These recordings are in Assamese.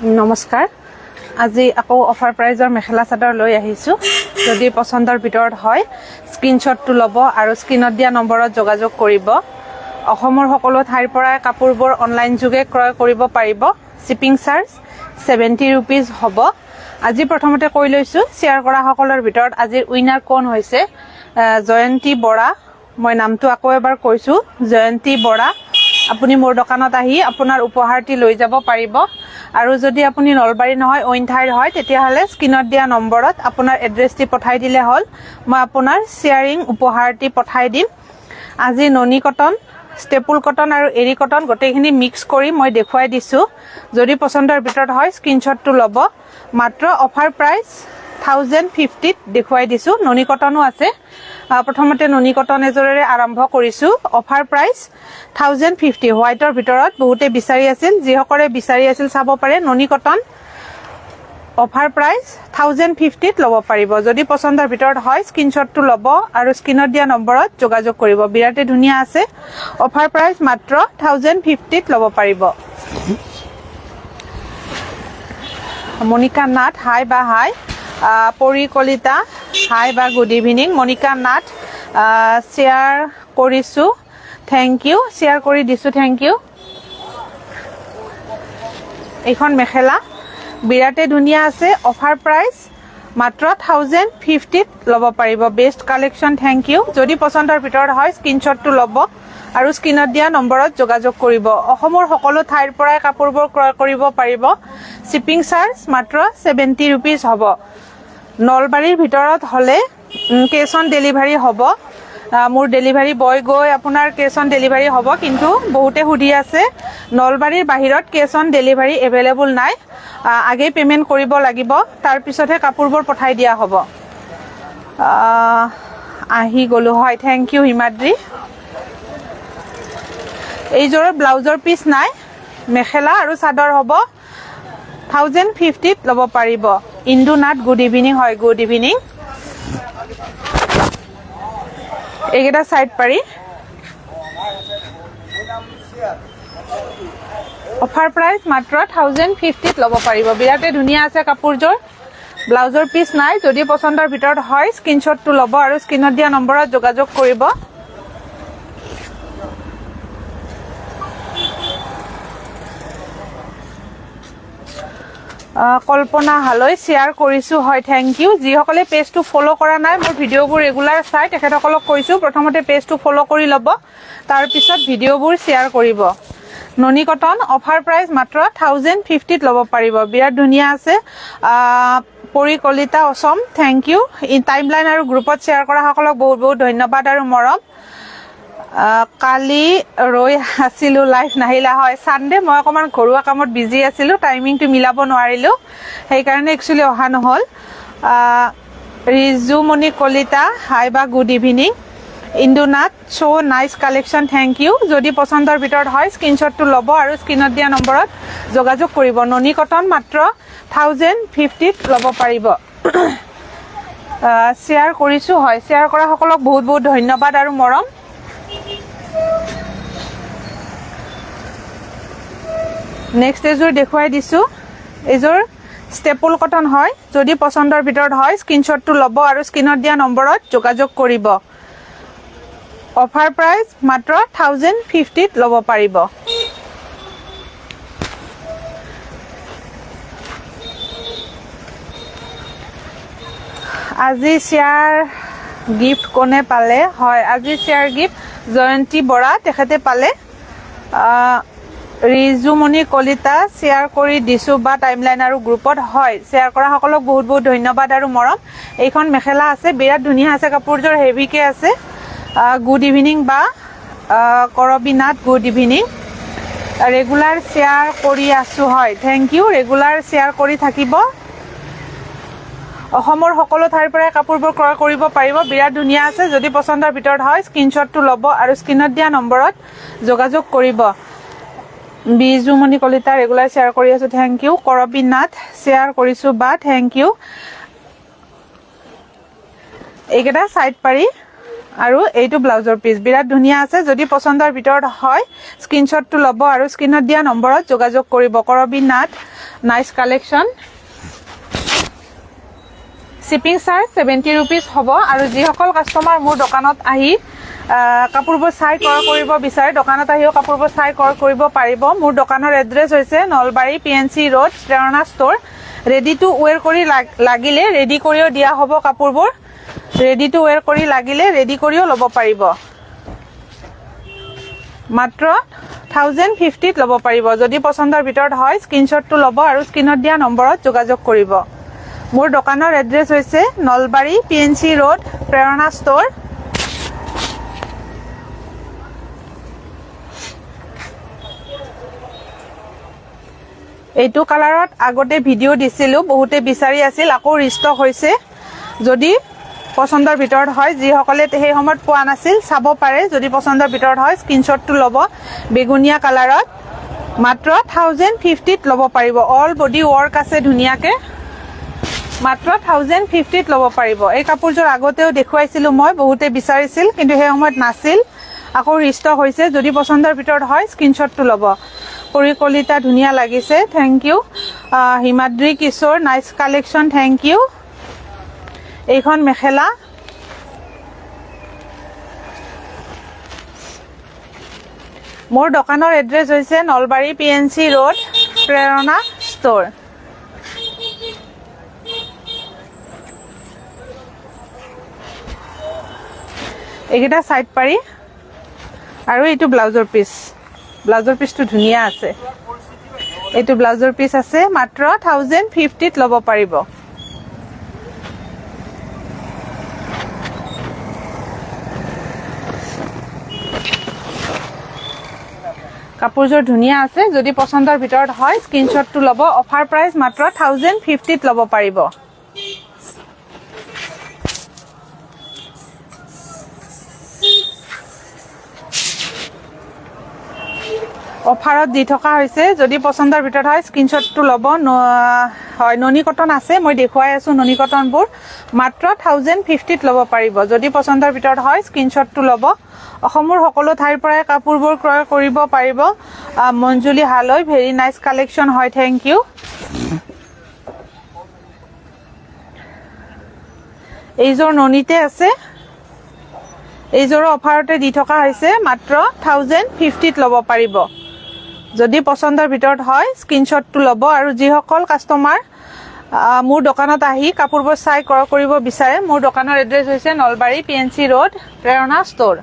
নমস্কাৰ আজি আকৌ অফাৰ প্ৰাইজৰ মেখেলা চাদৰ লৈ আহিছো যদি পছন্দৰ ভিতৰত হয় স্ক্ৰিনশ্বটটো ল'ব আৰু স্ক্ৰিনত দিয়া নম্বৰত যোগাযোগ কৰিব অসমৰ সকলো ঠাইৰ পৰা কাপোৰবোৰ অনলাইন যোগে ক্ৰয় কৰিব পাৰিব শিপিং চাৰ্জ 70 रुपीस হ'ব আজি প্ৰথমতে কৈ লৈছো শেয়াৰ কৰা সকলৰ ভিতৰত আজিৰ উইনাৰ কোন হৈছে জয়ন্তী বৰা মই নামটো আকৌ এবাৰ কৈছো জয়ন্তী বৰা আপুনি মোৰ দোকানত আহি আপোনাৰ উপহাৰটি লৈ যাব পাৰিব আৰু যদি আপুনি নলবাৰী নহয় অইন ঠাইৰ হয় তেতিয়া হলে স্ক্ৰিনত দিয়া নম্বৰত আপোনাৰ এড্ৰেছটি পঠাই দিলে হল মই আপোনাৰ শেয়াৰিং উপহাৰটি পঠাই দিম আজি ননি কটন স্টেপুল কটন আৰু এৰি কটন গোটেইখিনি মিক্স কৰি মই দেখুৱাই দিছো যদি পছন্দৰ ভিতৰত হয় স্ক্ৰিনশ্বটটো ল'ব মাত্ৰ অফাৰ প্ৰাইস 1050 দেখুৱাই দিছো ননি কটনো আছে প্ৰথমতে ননি কটন এজৰেৰে আৰম্ভ কৰিছো অফাৰ প্ৰাইস 1050 হোৱাইটৰ ভিতৰত বহুতে বিচাৰি আছিল যিসকলে বিচাৰি আছিল চাব পাৰে ননি কটন অফাৰ প্ৰাইস 1050 ল'ব পাৰিব যদি পছন্দৰ ভিতৰত হয় স্ক্ৰিনশ্বটটো ল'ব আৰু স্ক্ৰিনত দিয়া নম্বৰত যোগাযোগ কৰিব বিৰাটে ধুনীয়া আছে অফাৰ প্ৰাইস মাত্ৰ 1050 ল'ব পাৰিব মনিকা নাথ হাই বা হাই পৰি কলিতা হাই বা good evening Monika Nath share কৰিছো থ্যাংক ইউ শেয়াৰ কৰি দিছো থ্যাংক ইউ এইখন মেখেলা বিৰাটে ধুনীয়া আছে অফাৰ প্ৰাইস মাত্ৰ 1050 ল'ব পাৰিব বেষ্ট কালেকশন থ্যাংক ইউ যদি পছন্দৰ ভিতৰত হয় স্ক্ৰিনশ্বটটো ল'ব আৰু স্ক্ৰিনত দিয়া নম্বৰত যোগাযোগ কৰিব অসমৰ সকলো ঠাইৰ পৰা কাপোৰবোৰ ক্ৰয় কৰিব পাৰিব শিপিং চাৰ্জ মাত্ৰ 70 रुपीस হ'ব নলবাৰীৰ ভিতৰত হলে কেশ অন ডেলিভাৰী হ'ব মোৰ ডেলিভাৰী বয় গৈ আপোনাৰ কেশ অন ডেলিভাৰী হ'ব কিন্তু বহুতে হুদি আছে নলবাৰীৰ বাহিৰত কেশ অন ডেলিভাৰী এভেইলেবল নাই আগে পেমেন্ট কৰিব লাগিব তাৰ পিছতহে কাপোৰবোৰ পঠাই দিয়া হ'ব আহি গলো হয় থ্যাংক ইউ হিমাদ্ৰী এইজোৰ ব্লাউজৰ পিস নাই মেখেলা আৰু চাদৰ হ'ব 1050 ল'ব পাৰিব ইন্দু নাথ গুড ইভিনিং হয় গুড ইভিনিং এইকেইটা সাইড পাৰি অফাৰ প্ৰাইস মাত্ৰ 1050 ল'ব পাৰিব বিৰাটে ধুনীয়া আছে কাপোৰজোৰ ব্লাউজৰ পিস নাই যদি পছন্দৰ ভিতৰত হয় স্ক্ৰিনশ্বটটো ল'ব আৰু স্ক্ৰিনত দিয়া নম্বৰত যোগাযোগ কৰিব কল্পনা হালৈ শেয়াৰ কৰিছো হয় থ্যাংক ইউ যিসকলে পেজটো ফলো কৰা নাই মোৰ ভিডিওবোৰ ৰেগুলাৰ চাই তেখেতসকলক কৈছো প্ৰথমতে পেজটো ফলো কৰি ল'ব তাৰ পিছত ভিডিওবোৰ শেয়াৰ কৰিব ননি কটন অফাৰ প্ৰাইস মাত্ৰ 1050 ল'ব পাৰিব বিৰাট ধুনীয়া আছে Pori Kalita Assam thank you in timeline আৰু গ্ৰুপত শেয়াৰ কৰা সকলক বহুত বহুত ধন্যবাদ আৰু মৰম কালি ৰৈ আছিলো লাইভ নাহিলা হয় সানডে মই অকমান ঘৰুৱা কামত বিজি আছিলো টাইমিংটো মিলাব নোৱাৰিলো সেই কাৰণে একচুয়ালি অহা নহল ৰিজুমণি কলিতা হাই বা good evening Indunath so nice collection thank you যদি পছন্দৰ ভিতৰত হয় স্ক্ৰিনশ্বটটো ল'ব আৰু স্ক্ৰিনত দিয়া নম্বৰত যোগাযোগ কৰিব ননি কটন মাত্ৰ 1050 ল'ব পাৰিব শেয়াৰ কৰিছো হয় শেয়াৰ কৰা সকলক বহুত বহুত ধন্যবাদ আৰু মৰম নেক্সট এজোৰ দেখুৱাই দিছো এজোৰ স্টেপুল কটন হয় যদি পছন্দৰ ভিতৰত হয় স্ক্ৰিনশ্বটটো ল'ব আৰু স্ক্ৰিনত দিয়া নম্বৰত যোগাযোগ কৰিব অফাৰ প্ৰাইস মাত্ৰ 1050 ল'ব পাৰিব আজি শেয়াৰ গিফট কোনে পালে হয় আজি শেয়াৰ গিফট জয়ন্তী বৰা তেখেতে পালে ৰিজুমণি কলিতা শেয়াৰ কৰি দিছো বা টাইমলাইন আৰু গ্ৰুপত হয় শেয়াৰ কৰা সকলক বহুত বহুত ধন্যবাদ আৰু মৰম এইখন মেখেলা আছে বিৰাট ধুনীয়া আছে কাপোৰজোৰ হেভিকে আছে গুড ইভিনিং বা কৰবিনাথ গুড ইভিনিং ৰেগুলাৰ শেয়াৰ কৰি আছো হয় থ্যাংক ইউ ৰেগুলাৰ শেয়াৰ কৰি থাকিব অসমৰ সকলো ঠাইৰ পৰা কাপোৰবোৰ ক্ৰয় কৰিব পাৰিব বিৰাট ধুনীয়া আছে যদি পছন্দৰ ভিতৰত হয় স্ক্ৰিনশ্বটটো ল'ব আৰু স্ক্ৰিনত দিয়া নম্বৰত যোগাযোগ কৰিব বিজুমণি কলিতা ৰেগুলাৰ শেয়াৰ কৰি আছো থ্যাংক ইউ কৰবিনাথ শেয়াৰ কৰিছো বা থ্যাংক ইউ এইকেইটা সাইড পাৰি আৰু এইটো ব্লাউজৰ পিস বিৰাট ধুনিয়া আছে যদি পছন্দৰ ভিতৰত হয় স্ক্ৰিনশ্বটটো ল'ব আৰু স্ক্ৰিনত দিয়া নম্বৰত যোগাযোগ কৰিব কৰবি নাট nice collection shipping charge 70 rupees হ'ব আৰু যিসকল কাস্টমাৰ মোৰ দোকানত আহি কাপোৰবোৰ চাই ক্ৰয় কৰিব বিচাৰে দোকানত আহিও কাপোৰবোৰ চাই ক্ৰয় কৰিব পাৰিব মোৰ দোকানৰ এড্ৰেছ হৈছে নলবাৰী পিএনসি ৰোড প্ৰেৰণা ষ্ট'ৰ ৰেডি টু ওৱেৰ কৰি লাগিলে ৰেডি কৰিও দিয়া হ'ব কাপোৰবোৰ ৰেডি টু ওৱেৰ কৰি লাগিলে ৰেডি কৰিও ল'ব পাৰিব মাত্ৰ 1050 ত ল'ব পাৰিব যদি পছন্দৰ ভিতৰত হয় স্ক্ৰিনশ্বটটো ল'ব আৰু স্ক্ৰিনত দিয়া নম্বৰত যোগাযোগ কৰিব মোৰ দোকানৰ এড্ৰেছ হৈছে নলবাৰী পিএনসি ৰোড প্ৰেৰণা ষ্ট'ৰ এইটো কালাৰত আগতে ভিডিও দিছিলো বহুতে বিচাৰি আছিল আকৌ ৰিষ্টক হৈছে যদি পছন্দৰ ভিতৰত হয় যি সকলে সেই সময়ত পোৱা নাছিল চাব পাৰে যদি পছন্দৰ ভিতৰত হয় স্ক্ৰিনশ্বটটো ল'ব বেগুনিয়া কালাৰত মাত্ৰ 1050 ত ল'ব পাৰিব অল বডি ওয়াৰ্ক আছে ধুনিয়াকে মাত্ৰ 1050 ত ল'ব পাৰিব এই কাপোৰজোৰ আগতেও দেখুৱাইছিলো মই বহুতে বিচাৰিছিল কিন্তু সেই সময়ত নাছিল আকৌ ৰিষ্টক হৈছে যদি পছন্দৰ ভিতৰত হয় স্ক্ৰিনশ্বটটো ল'ব পৰিকলিতা ধুনিয়া লাগিছে থ্যাংক ইউ হিমাদ্ৰী কিশোৰ নাইস কালেকশন থ্যাংক ইউ এইখন মেখেলা মোৰ দোকানৰ এড্ৰেছ হৈছে নলবাৰী পিএনসি ৰোড প্ৰেৰণা ষ্ট'ৰ এইকেইটা সাইড পাৰি আৰু এইটো ব্লাউজৰ পিসটো ধুনিয়া আছে এইটো ব্লাউজৰ পিস আছে মাত্ৰ 1050 ত ল'ব পাৰিব কাপোৰজোৰ ধুনিয়া আছে যদি পছন্দৰ ভিতৰত হয় স্ক্ৰিনশ্বটটো ল'ব অফাৰ প্ৰাইস মাত্ৰ 1050 ত ল'ব পাৰিব অফাৰত দি থকা হৈছে যদি পছন্দৰ ভিতৰত হয় স্ক্ৰিনশ্বটটো ল'ব হয় ননি কটন আছে মই দেখুৱাই আছো ননি কটনবোৰ মাত্ৰ 1050 ত ল'ব পাৰিব যদি পছন্দৰ ভিতৰত হয় স্ক্ৰিনশ্বটটো ল'ব অসমৰ সকলো ঠাইৰ পৰাই কাপোৰবোৰ ক্ৰয় কৰিব পাৰিব মঞ্জুলি হালৈ ভেৰি নাইস কালেকশন হয় থ্যাংক ইউ এইজোৰ ননিতে আছে এইজোৰ অফাৰতে দি থকা হৈছে মাত্ৰ 1050 ত ল'ব পাৰিব যদি পছন্দৰ ভিতৰত হয় স্ক্ৰিনশ্বটটো ল'ব আৰু যিসকল কাস্টমাৰ মোৰ দোকানত আহি কাপোৰবোৰ চাই ক্ৰয় কৰিব বিচাৰে মোৰ দোকানৰ এড্ৰেছ হৈছে নলবাৰী পিএনসি ৰোড প্ৰেৰণা ষ্ট'ৰ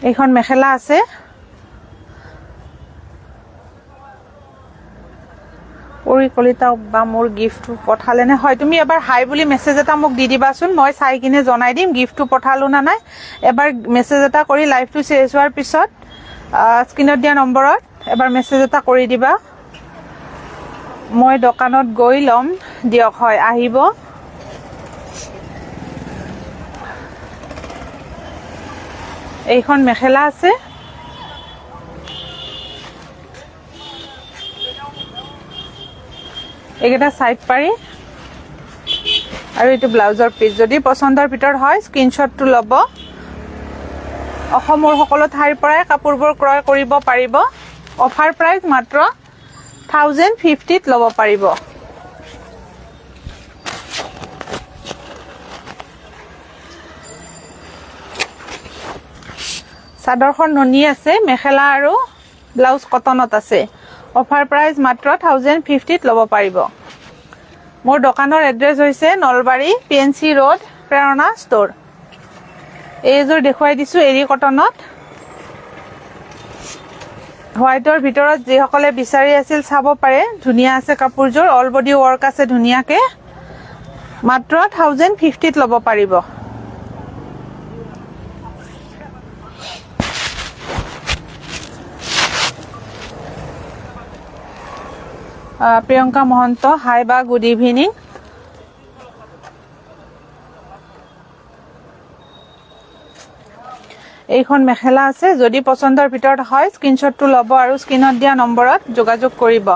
এইখন মেখেলা আছে পৰিকলিতা বা মোৰ গিফটটো পঠালে নে হয় তুমি এবাৰ হাই বুলি মেছেজ এটা মোক দি দিবাচোন মই চাই কিনে জনাই দিম গিফটটো পঠালো না নাই এবাৰ মেছেজ এটা কৰি লাইভটো শেষ হোৱাৰ পিছত স্ক্ৰিনত দিয়া নম্বৰত এবাৰ মেছেজ এটা কৰি দিবা মই দোকানত গৈ লম দিয়ক হয় আহিব এইখন মেখেলা আছে এইকেইটা সাইড পাৰি আৰু এইটো ব্লাউজৰ পিস যদি পছন্দৰ ভিতৰত হয় স্ক্ৰিনশ্বটটো ল'ব অসমৰ সকলো ঠাইৰ পৰাই কাপোৰবোৰ ক্ৰয় কৰিব পাৰিব অফাৰ প্ৰাইস মাত্ৰ 1050 ত ল'ব পাৰিব চাদৰখন ননি আছে মেখেলা আৰু ব্লাউজ কটনত আছে অফাৰ প্ৰাইস মাত্ৰ 1050 ত ল'ব পাৰিব মোৰ দোকানৰ এড্ৰেছ হৈছে নলবাৰী পিএনসি ৰোড প্ৰেৰণা ষ্ট'ৰ এইজোৰ দেখুৱাই দিছো এৰি কটনত হোৱাইটৰ ভিতৰত যিসকলে বিচাৰি আছিল চাব পাৰে ধুনিয়া আছে কাপোৰজোৰ অল বডি ওয়াৰ্ক আছে ধুনিয়াকে মাত্ৰ 1050 ত ল'ব পাৰিব প্ৰিয়ংকা মহন্ত হাই বা গুড ইভিনিং এইখন মেখেলা আছে যদি পছন্দৰ ভিতৰত হয় স্ক্ৰিনশ্বটটো ল'ব আৰু স্ক্ৰিনত দিয়া নম্বৰত যোগাযোগ কৰিব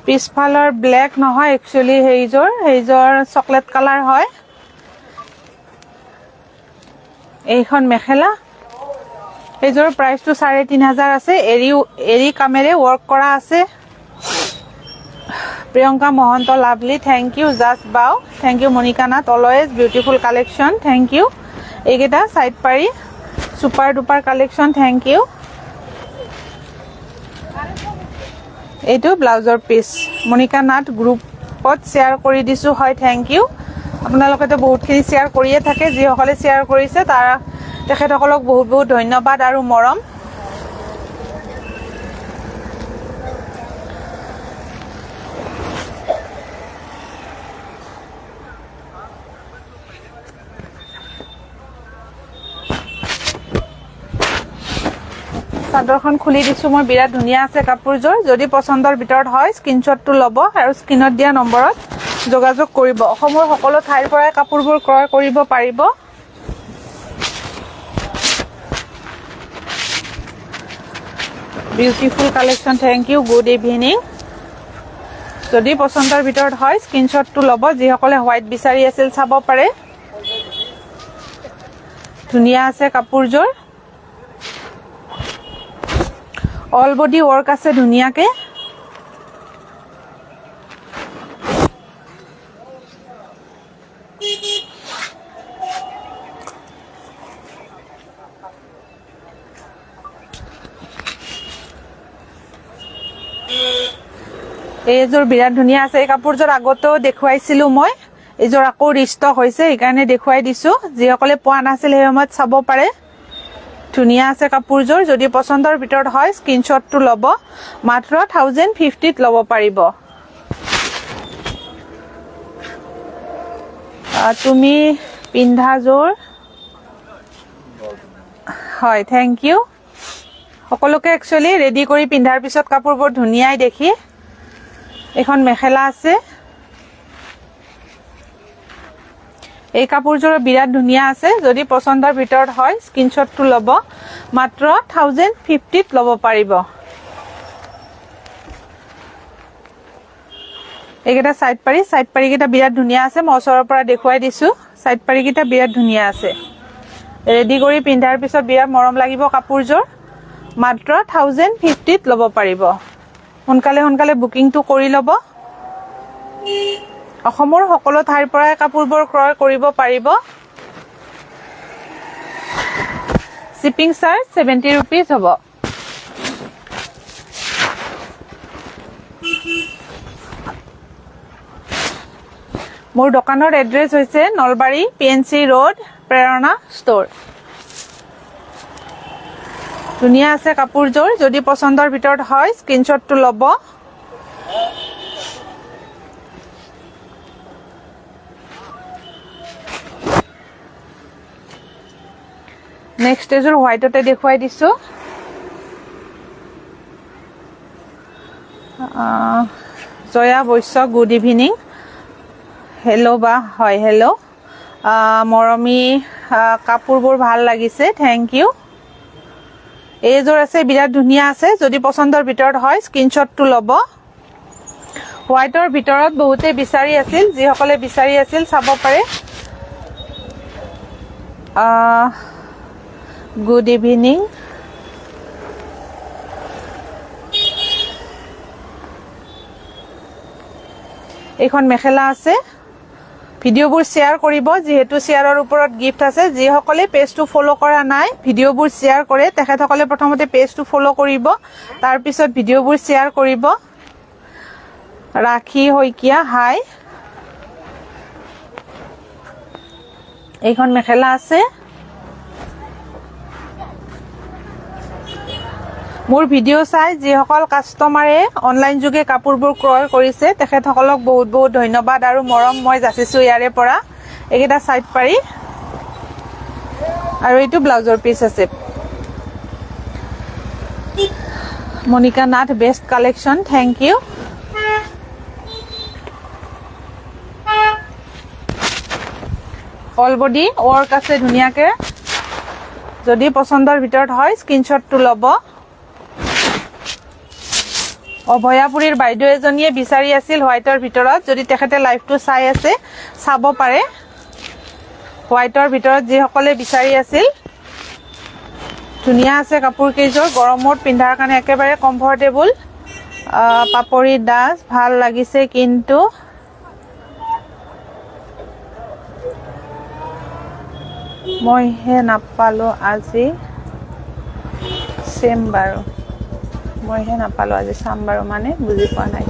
পিছফালৰ ব্লেক নহয় একচুয়ালি হেইজৰ চকলেট কালাৰ হয় এইখন মেখেলা এইজোৰ প্ৰাইসটো 3500 আছে এৰি কামেৰে ওয়াৰ্ক কৰা আছে Priyanka Mahanta lovely thank you just wow thank you Monika Nath always beautiful collection thank you এইকেটা সাইড পাৰি super duper collection thank you এইটো ব্লাউজৰ পিস মনিকা নাথ গ্ৰুপত শেয়াৰ কৰি দিছো হয় থ্যাংক ইউ আপোনালোকে তো বহুতখিনি শেয়াৰ কৰিয়ে থাকে যি সকলে শেয়াৰ কৰিছে তাৰ তেখেতসকলক বহুত বহুত ধন্যবাদ আৰু মৰম চাদৰখন খুলি দিছো মই বিৰাট ধুনিয়া আছে কাপোৰজোৰ যদি পছন্দৰ ভিতৰত হয় স্ক্ৰিনশ্বটটো ল'ব আৰু স্ক্ৰিনত দিয়া নম্বৰত যোগাযোগ কৰিব অসমৰ সকলো ঠাইৰ পৰা কাপোৰবোৰ ক্ৰয় কৰিব পাৰিব beautiful collection thank you good evening যদি পছন্দৰ ভিতৰত হয় স্ক্ৰিনশ্বটটো ল'ব যি সকলে হোৱাইট বিচাৰি আছিল চাব পাৰে ধুনিয়া আছে কাপোৰজোৰ অল বডি ওয়াৰ্ক আছে ধুনিয়াকে এইজোৰ বিৰাট ধুনিয়া আছে এই কাপোৰজোৰ আগতেও দেখুৱাইছিলো মই এইজোৰ আকৌ ৰিষ্টক হৈছে এইকাৰণে দেখুৱাই দিছো যি সকলে পোৱা নাছিল সেই সময়ত চাব পাৰে ধুনিয়া আছে কাপোৰজোৰ যদি পছন্দৰ ভিতৰত হয় স্ক্ৰিনশ্বটটো ল'ব মাত্ৰ 1050 ত ল'ব পাৰিব তুমি পিন্ধাজোৰ হয় থ্যাংক ইউ সকলোকে একচুয়ালি ৰেডি কৰি পিন্ধাৰ পিছত কাপোৰবোৰ ধুনিয়াই দেখি এখন মেখেলা আছে এই কাপোৰজোৰ বিৰাট ধুনিয়া আছে যদি পছন্দৰ ভিতৰত হয় স্ক্ৰিনশ্বটটো ল'ব মাত্ৰ 1050 ত ল'ব পাৰিব এইকেটা সাইড পাৰি কেটা বিৰাট ধুনিয়া আছে মই ওচৰৰ পৰা দেখুৱাই দিছো সাইড পাৰি কেটা বিৰাট ধুনিয়া আছে ৰেডি কৰি পিন্ধাৰ পিছত বিৰাট মৰম লাগিব কাপোৰজোৰ মাত্ৰ 1050 ত ল'ব পাৰিব সোনকালে বুকিংটো কৰি ল'ব অসমৰ সকলো ঠাইৰ পৰা কাপোৰবোৰ ক্ৰয় কৰিব পাৰিব শিপিং চাৰ্জ 70 रुपीस হ'ব মোৰ দোকানৰ এড্ৰেছ হৈছে নলবাৰী পিএনসি ৰোড প্ৰেৰণা ষ্ট'ৰ ধুনিয়া আছে কাপোৰজোৰ যদি পছন্দৰ ভিতৰত হয় স্ক্ৰিনশ্বটটো ল'ব নেক্সট এজোৰ হোৱাইটতে দেখুৱাই দিছো Jaya Baishya good evening hello' বা হয় হেল্ল' মৰমী কাপোৰবোৰ ভাল লাগিছে থ্যাংক ইউ এইজোৰ আছে বিৰাট ধুনিয়া আছে যদি পছন্দৰ ভিতৰত হয় স্ক্ৰিনশ্বটটো ল'ব হোৱাইটৰ ভিতৰত বহুতে বিচাৰি আছিল যি সকলে বিচাৰি আছিল চাব পাৰে গুড ইভিনিং এইখন মেখেলা আছে ভিডিওবোৰ শেয়াৰ কৰিব যেহেতু শেয়াৰৰ ওপৰত গিফট আছে যি সকলে পেজটো ফলো কৰা নাই ভিডিওবোৰ শেয়াৰ কৰে তেখেতসকলে প্ৰথমতে পেজটো ফলো কৰিব তাৰ পিছত ভিডিওবোৰ শেয়াৰ কৰিব ৰাখি হৈকিয়া হাই এইখন মেখেলা আছে মোৰ ভিডিও চাই যি সকল কাস্টমাৰে অনলাইন যোগে কাপোৰবোৰ ক্ৰয় কৰিছে তেখেতসকলক বহুত বহুত ধন্যবাদ আৰু মৰম মই যাচিছো ইয়াৰে পৰা এইকেটা সাইড পাৰি আৰু এইটো ব্লাউজৰ পিস আছে Monika Nath best collection thank you all body work আছে ধুনিয়াকে যদি পছন্দৰ ভিতৰত হয় স্ক্ৰিনশ্বটটো ল'ব অভয়াপুৰীৰ বাইদেউ এজনীয়ে বিচাৰি আছিল হোৱাইটৰ ভিতৰত, যদি তেখেতে লাইভটো চাই আছে চাব পাৰে। হোৱাইটৰ ভিতৰত যিসকলে বিচাৰি আছিল, ধুনীয়া আছে কাপোৰ কেইযোৰ, গৰমত পিন্ধাৰ কাৰণে একেবাৰে কমফৰ্টেবল। পাপৰি দাস ভাল লাগিছে, কিন্তু মইহে নাপালো আজি চেম বাৰু, মইহে নাপালো আজি চাম বাৰু, মানে বুজি পোৱা নাই।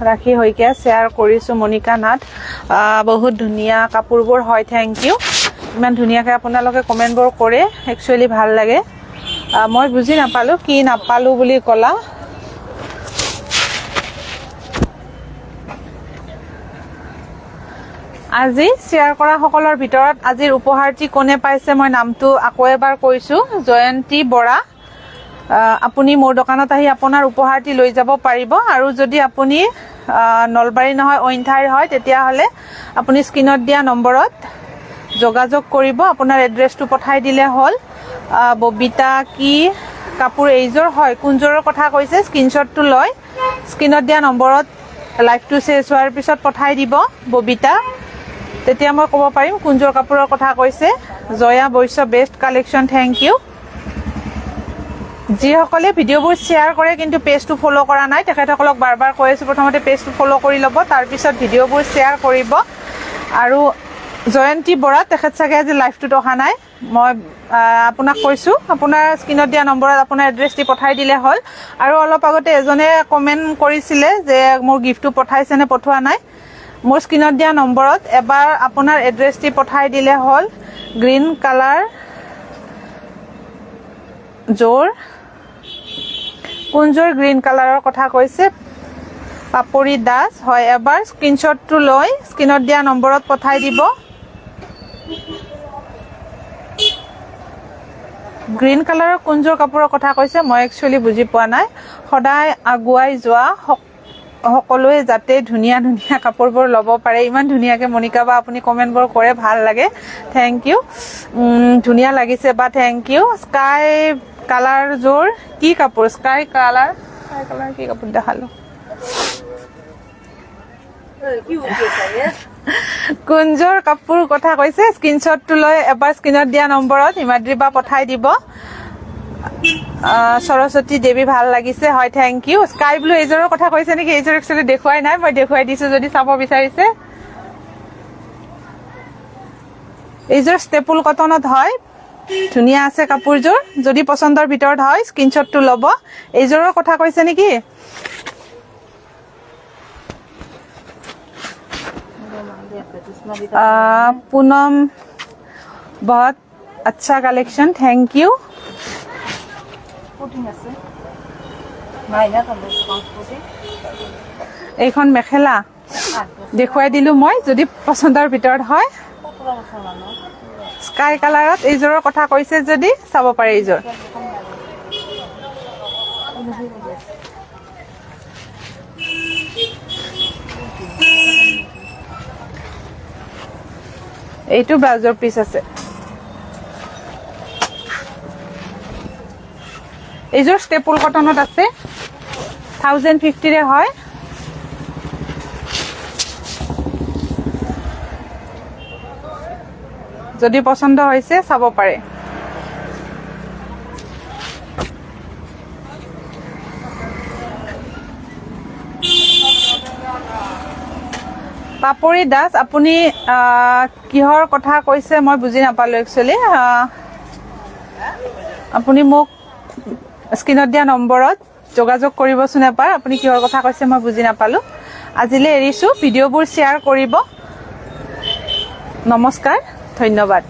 ৰাখি শইকীয়া শ্বেয়াৰ কৰিছোঁ, মনিকা নাথ বহুত ধুনীয়া কাপোৰবোৰ হয়, থেংক ইউ। ইমান ধুনীয়াকৈ আপোনালোকে কমেণ্টবোৰ কৰে, একচুৱেলি ভাল লাগে। মই বুজি নাপালোঁ, কি নাপালোঁ বুলি ক'লা? আজি শ্বেয়াৰ কৰা সকলৰ ভিতৰত আজিৰ উপহাৰটি কোনে পাইছে মই নামটো আকৌ এবাৰ কৈছোঁ, জয়ন্তী বৰা। আপুনি মোৰ দোকানত আহি আপোনাৰ উপহাৰটি লৈ যাব পাৰিব। আৰু যদি আপুনি নলবাৰী নহয় অইন ঠাইৰ হয়, তেতিয়াহ'লে আপুনি স্ক্ৰীনত দিয়া নম্বৰত যোগাযোগ কৰিব, আপোনাৰ এড্ৰেছটো পঠাই দিলে হ'ল। ববিতা কি কাপোৰ এইযোৰ হয়, কোনযোৰৰ কথা কৈছে স্ক্ৰীনশ্বটটো লৈ স্ক্ৰীনত দিয়া নম্বৰত লাইভটো শেষ হোৱাৰ পিছত পঠাই দিব ববিতা, তেতিয়া মই ক'ব পাৰিম কোনযোৰ কাপোৰৰ কথা কৈছে। Jaya Baishya best collection, thank you. যিসকলে ভিডিঅ'বোৰ শ্বেয়াৰ কৰে কিন্তু পেজটো ফ'ল' কৰা নাই, তেখেতসকলক বাৰ বাৰ কৈ আছোঁ, প্ৰথমতে পেজটো ফ'ল' কৰি ল'ব, তাৰপিছত ভিডিঅ'বোৰ শ্বেয়াৰ কৰিব। আৰু জয়ন্তী বৰা, তেখেত চাগে আজি লাইভটোত অহা নাই, মই আপোনাক কৈছোঁ, আপোনাৰ স্ক্ৰীনত দিয়া নম্বৰত আপোনাৰ এড্ৰেছ দি পঠাই দিলে হ'ল। আৰু অলপ আগতে এজনে কমেণ্ট কৰিছিলে যে মোৰ গিফ্টটো পঠাইছে নে পঠোৱা নাই। মোৰ স্ক্ৰীনত দিয়া নম্বৰত এবাৰ আপোনাৰ এড্ৰেছ দি পঠাই দিলে হ'ল। গ্ৰীণ কালাৰ যোৰ, কোনযোৰ গ্ৰীণ কালাৰৰ কথা কৈছে? পাপৰি দাস হয়, এবাৰ স্ক্ৰীনশ্বটটো লৈ স্ক্ৰীনত দিয়া নম্বৰত পঠাই দিব। গ্ৰীণ কালাৰৰ কোনযোৰ কাপোৰৰ কথা কৈছে মই একচুৱেলি বুজি পোৱা নাই। সদায় আগুৱাই যোৱা সকলোৱে যাতে ধুনীয়া ধুনীয়া কাপোৰবোৰ ল'ব পাৰে, ইমান ধুনীয়াকৈ মনিকা বা আপুনি কমেণ্টবোৰ কৰে, ভাল লাগে, থেংক ইউ। ধুনীয়া লাগিছে বা থেংক ইউ। স্কাই কালাৰ যোৰ কি কাপোৰ? স্কাই কালাৰ কি কাপোৰ দেখালো? কোনযোৰ কাপোৰ কথা কৈছে স্ক্ৰীনশ্বটটো লৈ এবাৰ স্ক্ৰীনত দিয়া নম্বৰত হিমাদ্ৰী বা পঠাই দিব। সৰস্বতী দেৱী ভাল লাগিছে, হয় থেংক ইউ। স্কাই ব্লু এইযোৰৰ কথা কৈছে নেকি? এইযোৰ একচুৱেলি দেখুৱাই নাই, মই দেখুৱাই দিছোঁ যদি চাব বিচাৰিছে। এইযোৰ ষ্টেপুল কটনত হয়, ধুনীয়া আছে কাপোৰযোৰ, যদি পচন্দৰ ভিতৰত হয় স্ক্ৰীনশ্বটটো ল'ব। এইযোৰৰ কথা কৈছে নেকি? পুনম বহুত আচ্ছা কালেকশ্যন, থেংক ইউ। এইখন মেখেলা দেখুৱাই দিলোঁ মই, যদি পচন্দৰ ভিতৰত হয়। স্কাই কালাৰত এইযোৰৰ কথা কৈছে যদি চাব পাৰে। এইযোৰ এইটো ব্লাউজৰ পিচ আছে। এইযোৰ ষ্টেপুল কটনত আছে, 1050 হয়। যদি পছন্দ হৈছে চাব পাৰে। পাপৰি দাস, আপুনি কিহৰ কথা কৈছে মই বুজি নাপালোঁ একচুৱেলি। আপুনি মোক স্ক্ৰীনত দিয়া নম্বৰত যোগাযোগ কৰিবচোন এবাৰ, আপুনি কিহৰ কথা কৈছে মই বুজি নাপালোঁ। আজিলৈ এৰিছোঁ, ভিডিঅ'বোৰ শ্বেয়াৰ কৰিব। নমস্কাৰ, ধন্যবাদ।